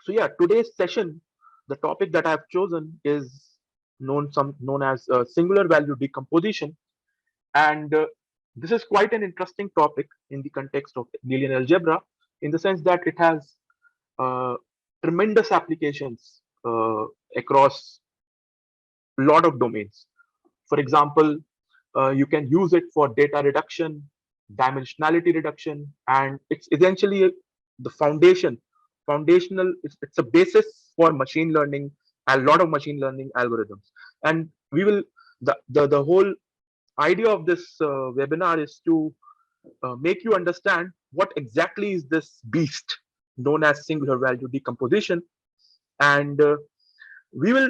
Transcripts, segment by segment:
So yeah, today's session, the topic that I've chosen is known as singular value decomposition, and this is quite an interesting topic in the context of Linear algebra, in the sense that it has uh, tremendous applications across a lot of domains. For example, you can use it for data reduction, dimensionality reduction, and it's essentially the foundational. It's a basis for machine learning, a lot of machine learning algorithms. And we will the whole idea of this webinar is to make you understand what exactly is this beast known as singular value decomposition, and we will,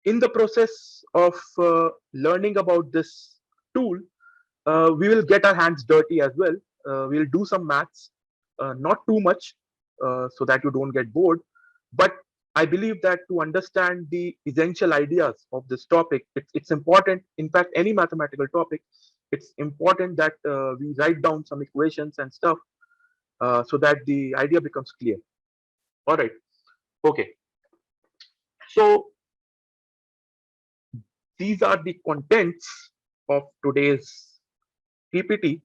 in the process of learning about this tool, we will get our hands dirty as well. We'll do some maths, not too much, so that you don't get bored. But I believe that to understand the essential ideas of this topic, it's important. In fact, any mathematical topic, it's important that we write down some equations and stuff, so that the idea becomes clear. All right. Okay. So these are the contents of today's PPT.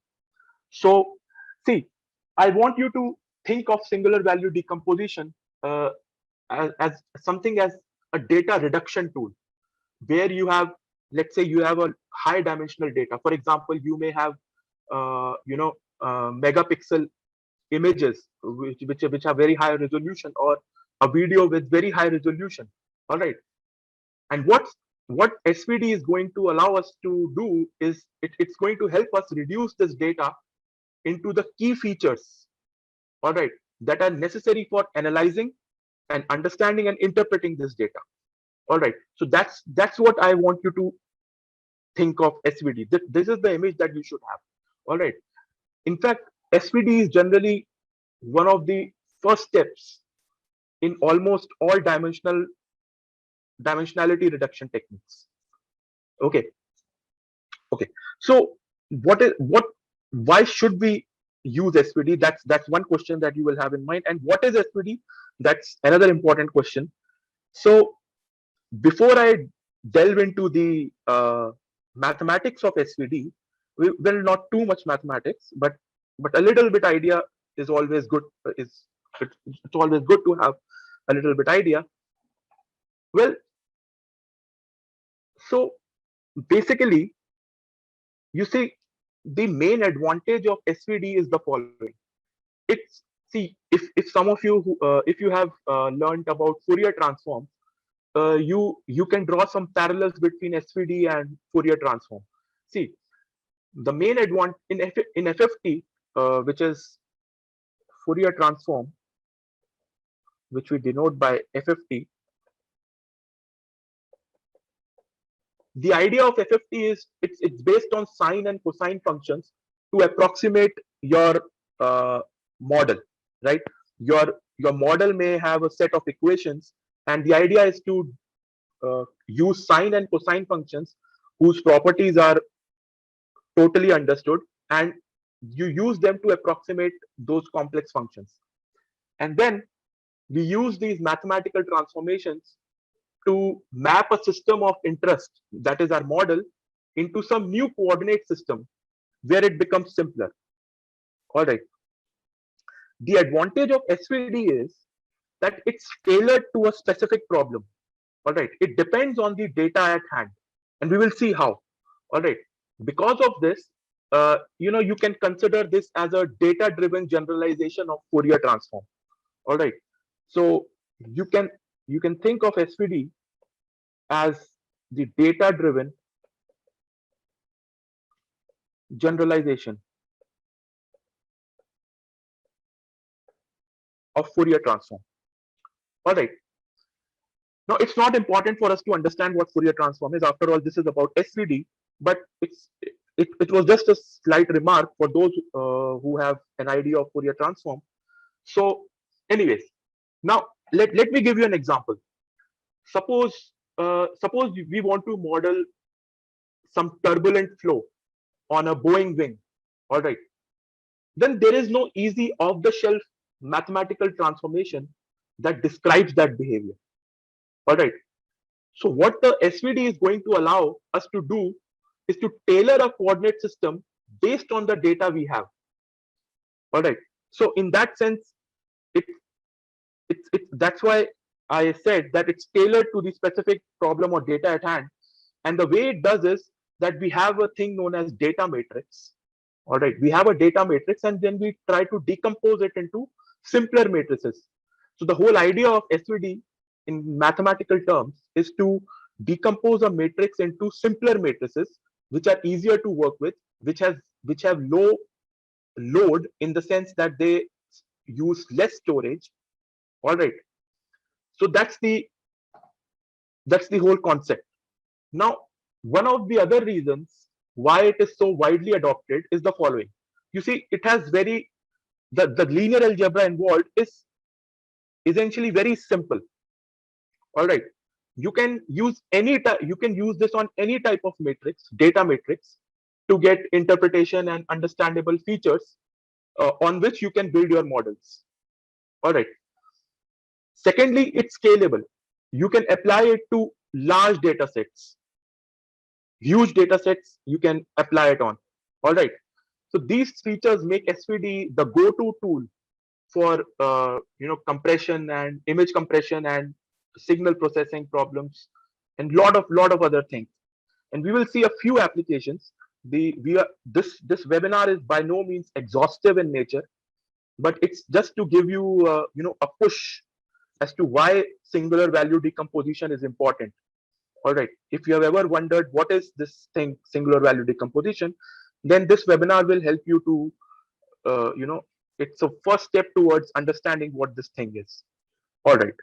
So, see, I want you to think of singular value decomposition uh, as something as a data reduction tool, where you have, let's say, you have a high dimensional data. For example, you may have, megapixel images which are very high resolution, or a video with very high resolution. All right, and what SVD is going to allow us to do is it's going to help us reduce this data into the key features, all right, that are necessary for analyzing and understanding and interpreting this data. All right, so that's what I want you to think of SVD. This is the image that you should have. All right, in fact, SVD is generally one of the first steps in almost all dimensionality reduction techniques. Okay. Okay, so what why should we use SVD? That's one question that you will have in mind. And what is SVD? That's another important question. So before I delve into the mathematics of SVD, well, not too much mathematics, but a little bit idea is always good. It's always good to have a little bit idea. Well, so basically, you see, the main advantage of SVD is the following. It's, see, if some of you who, if you have learned about Fourier transform, you can draw some parallels between SVD and Fourier transform. See, the main advantage in FFT, which is Fourier transform, which we denote by FFT. The idea of FFT is it's based on sine and cosine functions to approximate your model, right? Your model may have a set of equations, and the idea is to use sine and cosine functions whose properties are totally understood, and you use them to approximate those complex functions. And then we use these mathematical transformations to map a system of interest, that is our model, into some new coordinate system where it becomes simpler. All right. The advantage of SVD is that it's tailored to a specific problem. All right. It depends on the data at hand, and we will see how. All right. Because of this, you can consider this as a data-driven generalization of Fourier transform. All right. So you can you can think of SVD as the data-driven generalization of Fourier transform. All right. Now, it's not important for us to understand what Fourier transform is. After all, this is about SVD, but it was just a slight remark for those who have an idea of Fourier transform. So, anyways, now let me give you an example. Suppose we want to model some turbulent flow on a Boeing wing. All right. Then there is no easy off-the-shelf mathematical transformation that describes that behavior. All right. So what the SVD is going to allow us to do is to tailor a coordinate system based on the data we have. All right. So in that sense, it that's why I said that it's tailored to the specific problem or data at hand. And the way it does is that we have a thing known as data matrix. All right, we have a data matrix and then we try to decompose it into simpler matrices. So the whole idea of SVD in mathematical terms is to decompose a matrix into simpler matrices which are easier to work with, which have low load in the sense that they use less storage. All right, so that's the whole concept. Now, one of the other reasons why it is so widely adopted is the following. You see, it has very the linear algebra involved is essentially very simple. All right, you can use you can use this on any type of matrix, data matrix, to get interpretation and understandable features on which you can build your models. All right. Secondly, it's scalable. You can apply it to large data sets, huge data sets you can apply it on. All right. So these features make SVD the go-to tool for compression and image compression and signal processing problems and lot of other things. And we will see a few applications. This webinar is by no means exhaustive in nature, but it's just to give you a push as to why singular value decomposition is important. All right. If you have ever wondered what is this thing, singular value decomposition, then this webinar will help you to, it's a first step towards understanding what this thing is. All right.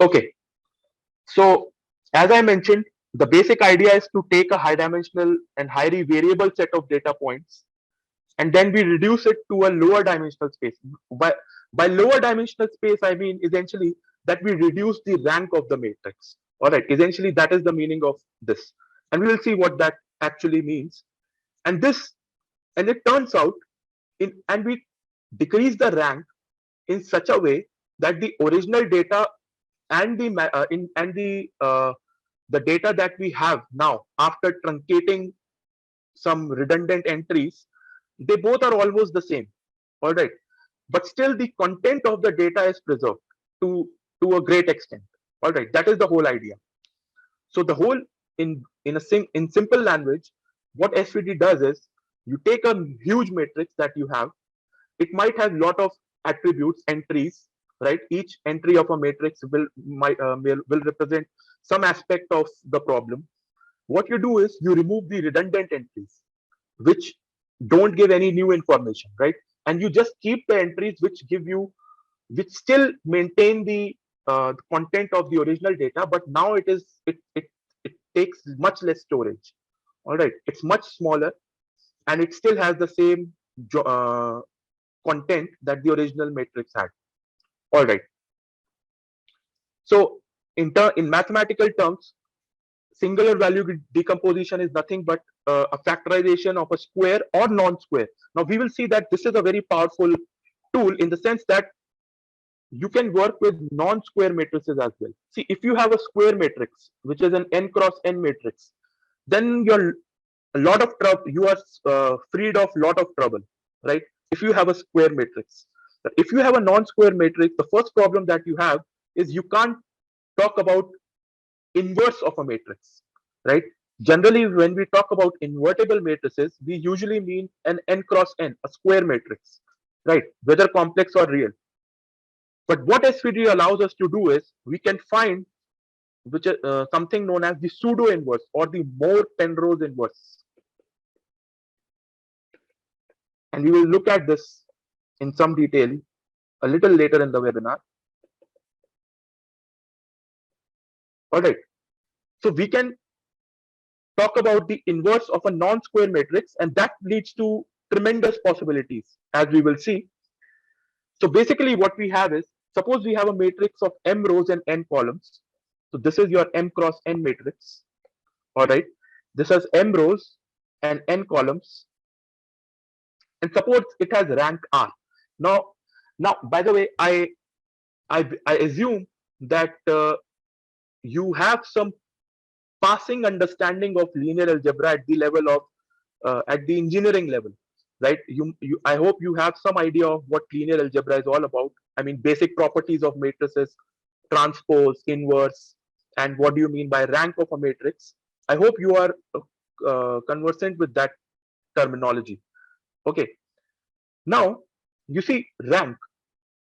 Okay. So as I mentioned, the basic idea is to take a high dimensional and highly variable set of data points, and then we reduce it to a lower dimensional space. By lower dimensional space, I mean essentially that we reduce the rank of the matrix. All right, essentially that is the meaning of this, and we will see what that actually means. And it turns out and we decrease the rank in such a way that the original data and the data that we have now after truncating some redundant entries, they both are almost the same. All right, but still the content of the data is preserved to a great extent. All right, that is the whole idea. So the whole in simple language, what SVD does is you take a huge matrix that you have. It might have lot of attributes, entries, right? Each entry of a matrix will represent some aspect of the problem. What you do is you remove the redundant entries, which don't give any new information, right? And you just keep the entries which still maintain the content of the original data, but now it takes much less storage. All right, it's much smaller, and it still has the same content that the original matrix had. All right. So in mathematical terms, singular value decomposition is nothing but a factorization of a square or non-square. Now we will see that this is a very powerful tool in the sense that you can work with non-square matrices as well. See, if you have a square matrix, which is an n cross n matrix, then you're a lot of trouble. You are freed of lot of trouble, right? If you have a square matrix, but if you have a non-square matrix, the first problem that you have is you can't talk about inverse of a matrix, right? Generally, when we talk about invertible matrices, we usually mean an n cross n, a square matrix, right? Whether complex or real. But what SVD allows us to do is we can find something known as the pseudo inverse or the Moore-Penrose inverse. And we will look at this in some detail a little later in the webinar. All right. So we can talk about the inverse of a non-square matrix, and that leads to tremendous possibilities, as we will see. So basically what we have is, suppose we have a matrix of m rows and n columns. So this is your m cross n matrix. All right. This has m rows and n columns. And suppose it has rank R. Now, Now, by the way, I assume that you have some passing understanding of linear algebra at the level of at the engineering level, right? I hope you have some idea of what linear algebra is all about. I mean, basic properties of matrices, transpose, inverse, and what do you mean by rank of a matrix. I hope you are conversant with that terminology. Okay. Now, you see, rank.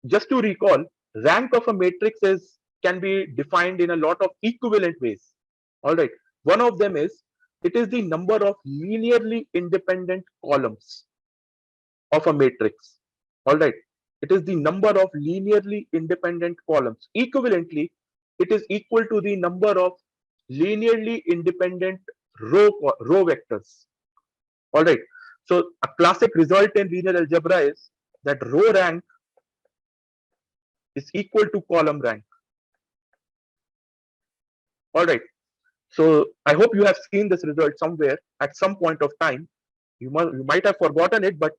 Just to recall, rank of a matrix is can be defined in a lot of equivalent ways. All right. One of them is it is the number of linearly independent columns of a matrix. All right. It is the number of linearly independent columns. Equivalently, it is equal to the number of linearly independent row vectors. All right. So a classic result in linear algebra is that row rank is equal to column rank. All right. So I hope you have seen this result somewhere at some point of time. You might have forgotten it, but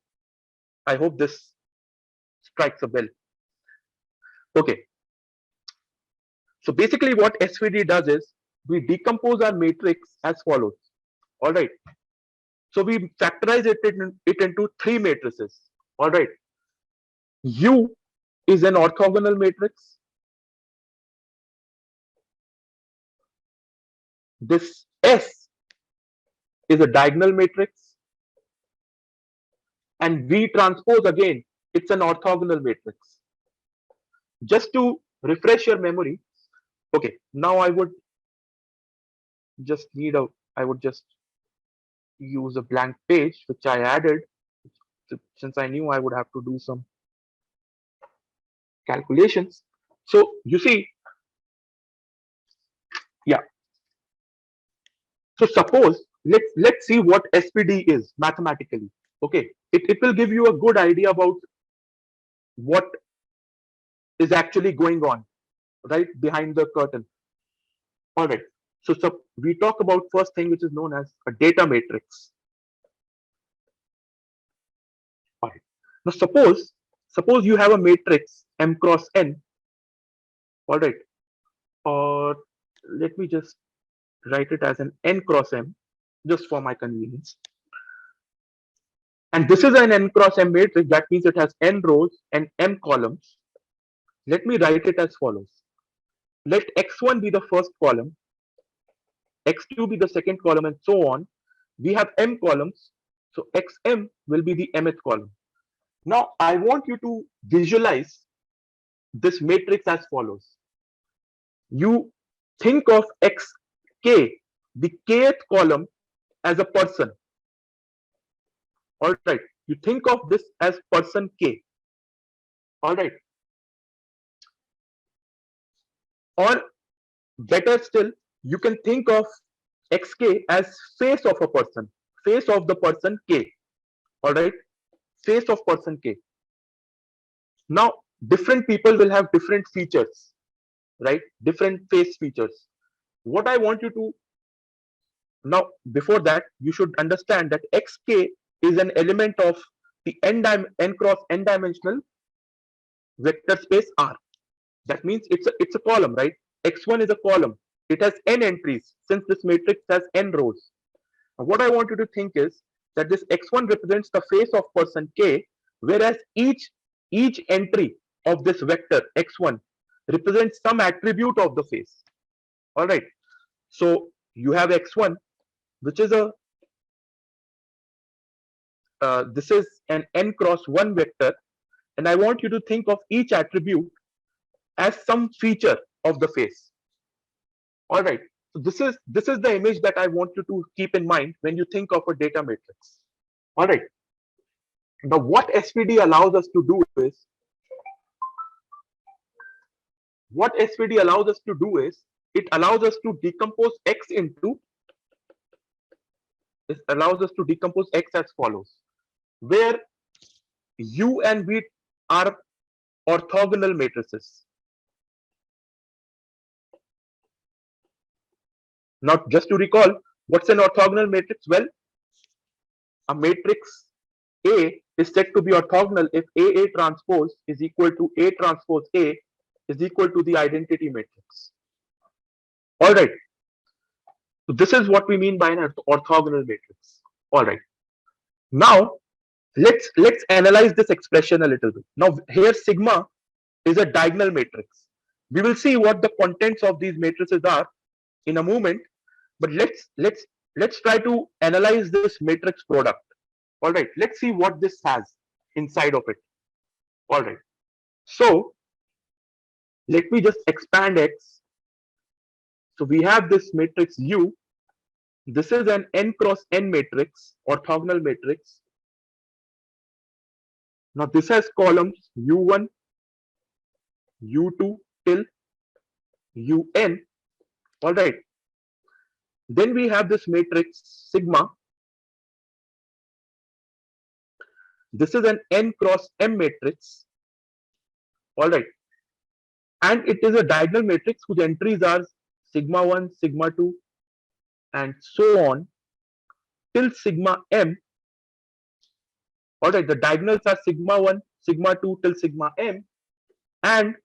I hope this strikes a bell. Okay. So basically, what SVD does is we decompose our matrix as follows. All right. So we factorize it into three matrices. All right. U is an orthogonal matrix. This S is a diagonal matrix. And V transpose again, it's an orthogonal matrix. Just to refresh your memory, okay, now I would just use a blank page which I added since I knew I would have to do some calculations. So you see, yeah. So suppose let's see what SPD is mathematically. Okay, it will give you a good idea about what is actually going on right behind the curtain. All right. So we talk about first thing which is known as a data matrix. All right. Now suppose you have a matrix M cross N. All right. Or let me just write it as an N cross M just for my convenience. And this is an N cross M matrix. That means it has N rows and M columns. Let me write it as follows. Let X1 be the first column, X2 be the second column, and so on. We have M columns. So Xm will be the mth column. Now I want you to visualize this matrix as follows. You think of Xk, the kth column, as a person. All right. You think of this as person K. All right. Or better still, you can think of Xk as face of a person, face of the person K. All right. Face of person K. Now, different people will have different features, right? Different face features. What I want you to now, before that, you should understand that Xk is an element of the n cross n dimensional vector space R. That means it's a column, right? X1 is a column. It has n entries since this matrix has n rows. Now, what I want you to think is that this X1 represents the face of person K, whereas each entry of this vector X1 represents some attribute of the face. All right. So you have X1, which is this is an n cross 1 vector, and I want you to think of each attribute as some feature of the face. All right. So this is the image that I want you to keep in mind when you think of a data matrix. All right. Now, what SVD allows us to do is it allows us to decompose X into X as follows, where U and V are orthogonal matrices. Now, just to recall, what's an orthogonal matrix? Well, a matrix A is said to be orthogonal if AA transpose is equal to A transpose A is equal to the identity matrix. All right. So this is what we mean by an orthogonal matrix. All right. Now let's analyze this expression a little bit. Now here sigma is a diagonal matrix. We will see what the contents of these matrices are in a moment, but let's try to analyze this matrix product. All right, let's see what this has inside of it. All right, so let me just expand X. So we have this matrix U. This is an n cross n matrix, orthogonal matrix. Now this has columns U1, U2 till UN. All right. Then we have this matrix sigma. This is an n cross m matrix. All right. And it is a diagonal matrix whose entries are sigma 1, sigma 2, and so on till sigma m. All right. The diagonals are sigma 1, sigma 2 till sigma m, and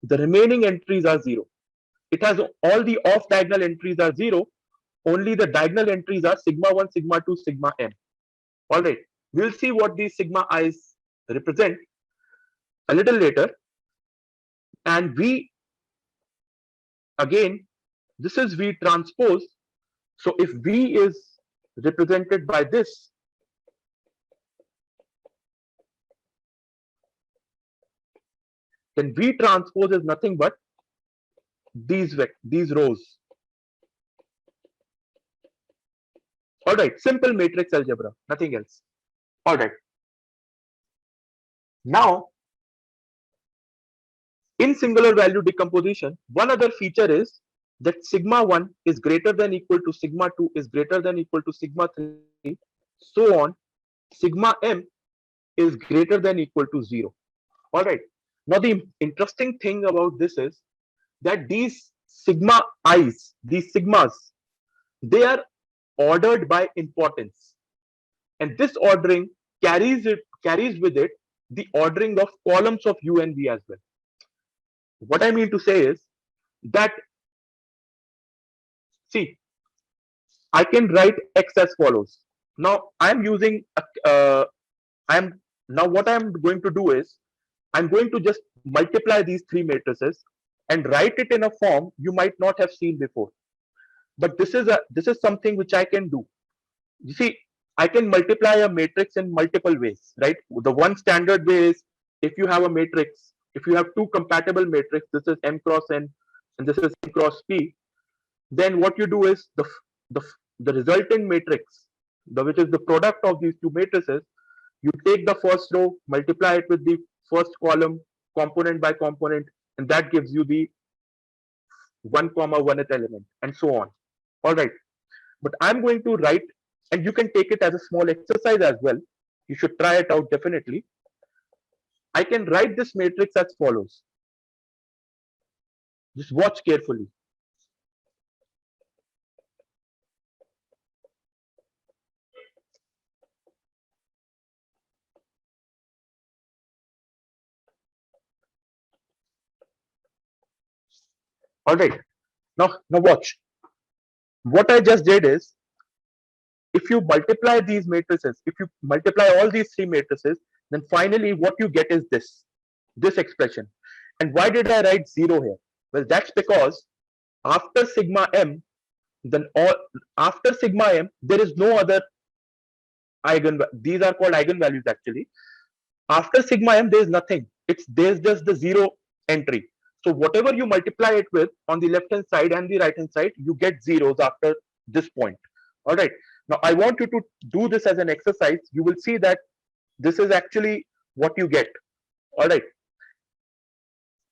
the remaining entries are 0. It has all the off diagonal entries are 0. Only the diagonal entries are sigma 1, sigma 2, sigma m. All right. We'll see what these sigma i's represent a little later. And V, again, this is V transpose. So if V is represented by this, then V transpose is nothing but these rows. All right, simple matrix algebra, nothing else. All right. Now, in singular value decomposition, one other feature is that sigma 1 is greater than equal to sigma 2 is greater than equal to sigma 3, so on. Sigma m is greater than equal to 0. All right. Now, the interesting thing about this is that these sigma i's, these sigmas, they are ordered by importance, and this ordering carries with it the ordering of columns of U and V as well. What I mean to say is that, see, I can write X as follows. Now I'm using what I'm going to do is I'm going to just multiply these three matrices and write it in a form you might not have seen before. But this is something which I can do. You see, I can multiply a matrix in multiple ways, right? The one standard way is if you have a matrix, if you have two compatible matrices, this is M cross N and this is M cross P, then what you do is the resultant matrix, which is the product of these two matrices, you take the first row, multiply it with the first column, component by component, and that gives you the 1 comma 1th element, and so on. All right. But I'm going to write, and you can take it as a small exercise as well. You should try it out definitely. I can write this matrix as follows. Just watch carefully. All right. Now watch. What I just did is, if you multiply these matrices, if you multiply all these three matrices, then finally what you get is this expression. And why did I write 0 here? Well, that's because after sigma m, after sigma m, there is no other these are called eigenvalues actually. After sigma m, there is nothing. There's just the 0 entry. So whatever you multiply it with on the left hand side and the right hand side, you get zeros after this point. All right. Now I want you to do this as an exercise. You will see that this is actually what you get. All right.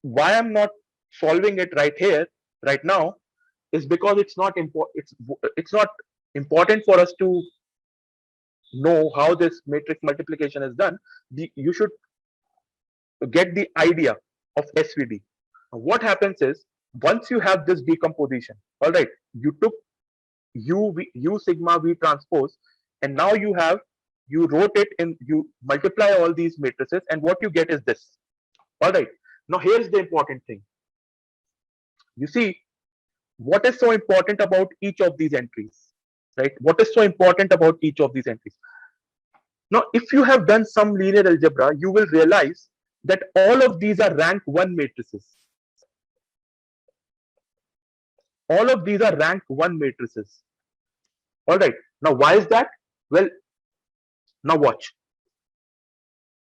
Why I'm not solving it right here, right now, is because it's not important for us to know how this matrix multiplication is done. You should get the idea of SVD. What happens is, once you have this decomposition, all right, you took U sigma V transpose, and now you have you wrote it in, you multiply all these matrices, and what you get is this. All right. Now here's the important thing. You see, what is so important about each of these entries, right? What is so important about each of these entries? Now, if you have done some linear algebra, you will realize that all of these are rank 1 matrices. All of these are rank 1 matrices. All right. Now, why is that? Well, now watch.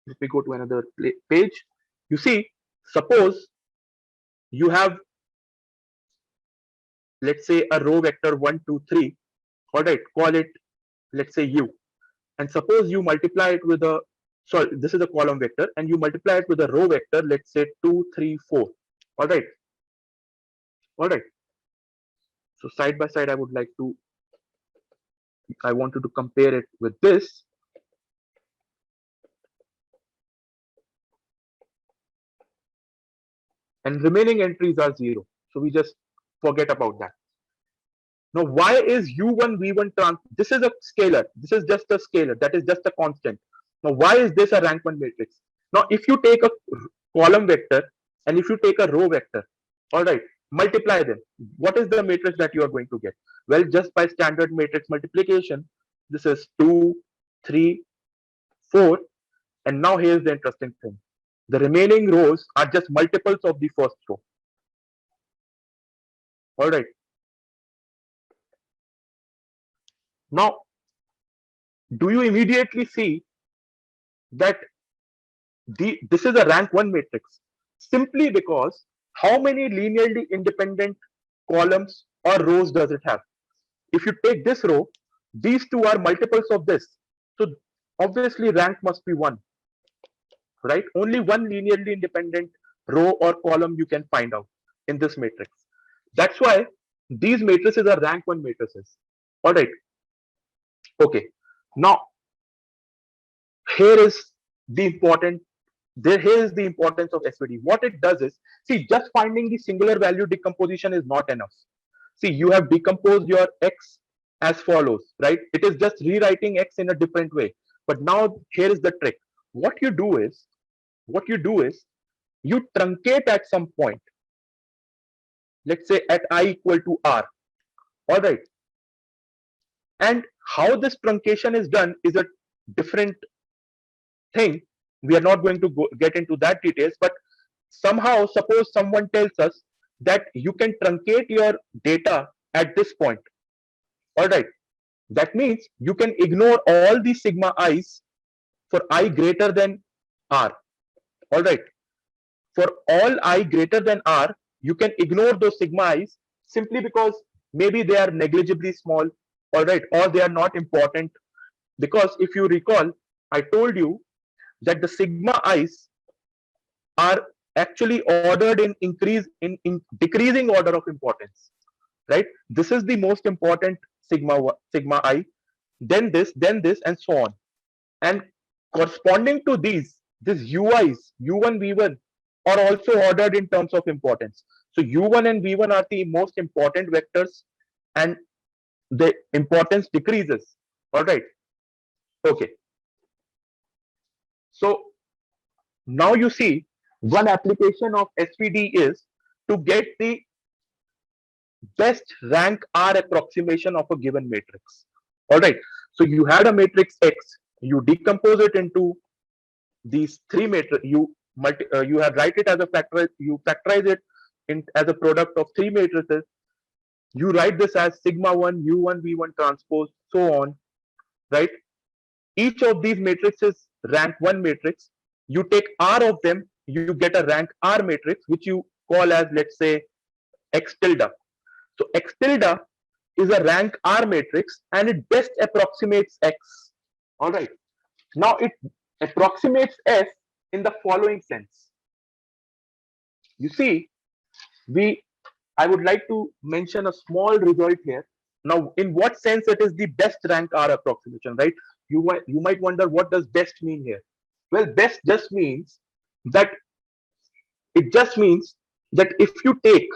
Let me go to another page. You see, suppose you have, let's say, a row vector 1, 2, 3. All right. Call it, let's say, u. And suppose you multiply it with a, sorry, this is a column vector, and you multiply it with a row vector, let's say 2, 3, 4. All right. All right. So side by side, I wanted to compare it with this. And remaining entries are 0. So we just forget about that. Now, why is u1 v1 trans? This is a scalar. This is just a scalar. That is just a constant. Now, why is this a rank 1 matrix? Now, if you take a column vector and if you take a row vector, all right, multiply them. What is the matrix that you are going to get? Well, just by standard matrix multiplication, this is 2, 3, 4. And now here's the interesting thing. The remaining rows are just multiples of the first row. All right. Now, do you immediately see that this is a rank 1 matrix? Simply because how many linearly independent columns or rows does it have? If you take this row, these two are multiples of this. So obviously rank must be 1, right? Only one linearly independent row or column you can find out in this matrix. That's why these matrices are rank 1 matrices. All right. Okay. Now, here is the important, here is the importance of SVD. What it does is, see, just finding the singular value decomposition is not enough. See, you have decomposed your X as follows, right? It is just rewriting X in a different way. But now here is the trick. What you do is you truncate at some point. Let's say at I equal to R. All right. And how this truncation is done is a different thing. We are not going to get into that details, but somehow, suppose someone tells us that you can truncate your data at this point. All right. That means you can ignore all the sigma i's for I greater than R. All right. For all I greater than R, you can ignore those sigma i's simply because maybe they are negligibly small. All right. Or they are not important. Because if you recall, I told you that the sigma i's are actually ordered in decreasing order of importance, right? This is the most important sigma I, then this, and so on. And corresponding to these ui's, u1, v1 are also ordered in terms of importance. So u1 and v1 are the most important vectors, and the importance decreases. All right. Okay. So now you see, one application of SVD is to get the best rank R approximation of a given matrix. All right. So you had a matrix X, you decompose it into these three matrices. You have write it as a factorize. You factorize it as a product of three matrices. You write this as sigma 1, u1, v1 transpose, so on. Right. Each of these matrices rank 1 matrix. You take R of them, you get a rank R matrix, which you call as, let's say, X tilde. So X tilde is a rank R matrix, and it best approximates X. All right. Now it approximates S in the following sense. You see, I would like to mention a small result here. Now, in what sense it is the best rank R approximation, right? You might wonder, what does best mean here? Well, best just means that if you take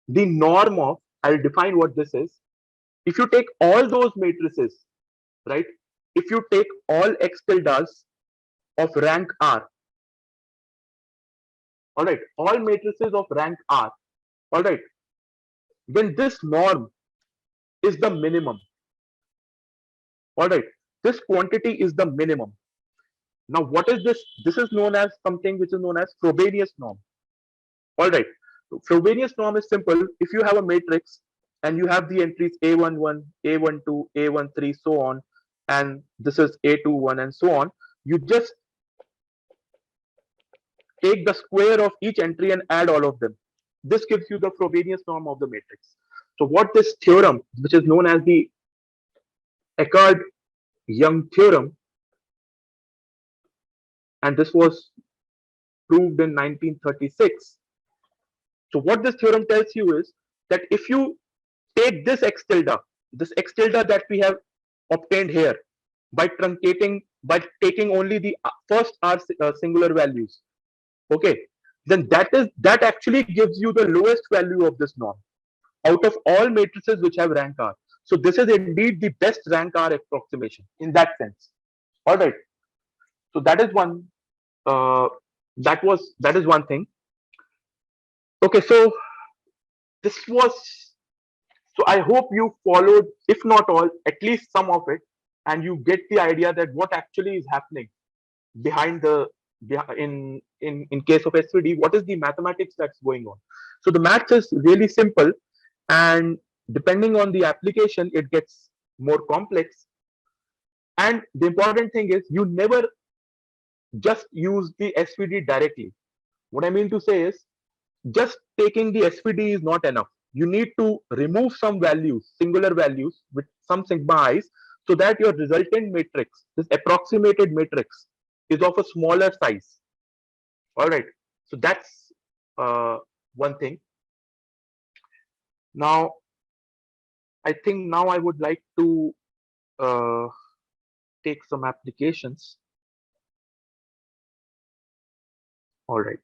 the norm of, I'll define what this is. if you take all those matrices, right? If you take all x tildes of rank R, all right, all matrices of rank R, all right, then this norm is the minimum, all right. This quantity is the minimum. Now, what is this? This is known as something which is known as Frobenius norm. All right. So Frobenius norm is simple. If you have a matrix and you have the entries A11, A12, A13, so on, and this is A21 and so on, you just take the square of each entry and add all of them. This gives you the Frobenius norm of the matrix. So what this theorem, which is known as the Eckart-Young theorem, and this was proved in 1936. So what this theorem tells you is that if you take this x tilde that we have obtained here by truncating, by taking only the first R singular values, okay, then that actually gives you the lowest value of this norm out of all matrices which have rank R. So this is indeed the best rank R approximation in that sense. All right. So that is one. That is one thing. Okay. So this was. So I hope you followed, if not all, at least some of it, and you get the idea that what actually is happening behind the in case of SVD, what is the mathematics that's going on. So the maths is really simple, and depending on the application, it gets more complex. And the important thing is you never just use the SVD directly. What I mean to say is just taking the SVD is not enough. You need to remove some values, singular values with some sigma i's, so that your resultant matrix, this approximated matrix, is of a smaller size. All right. So that's one thing. Now, I think now I would like to uh, take some applications. All right.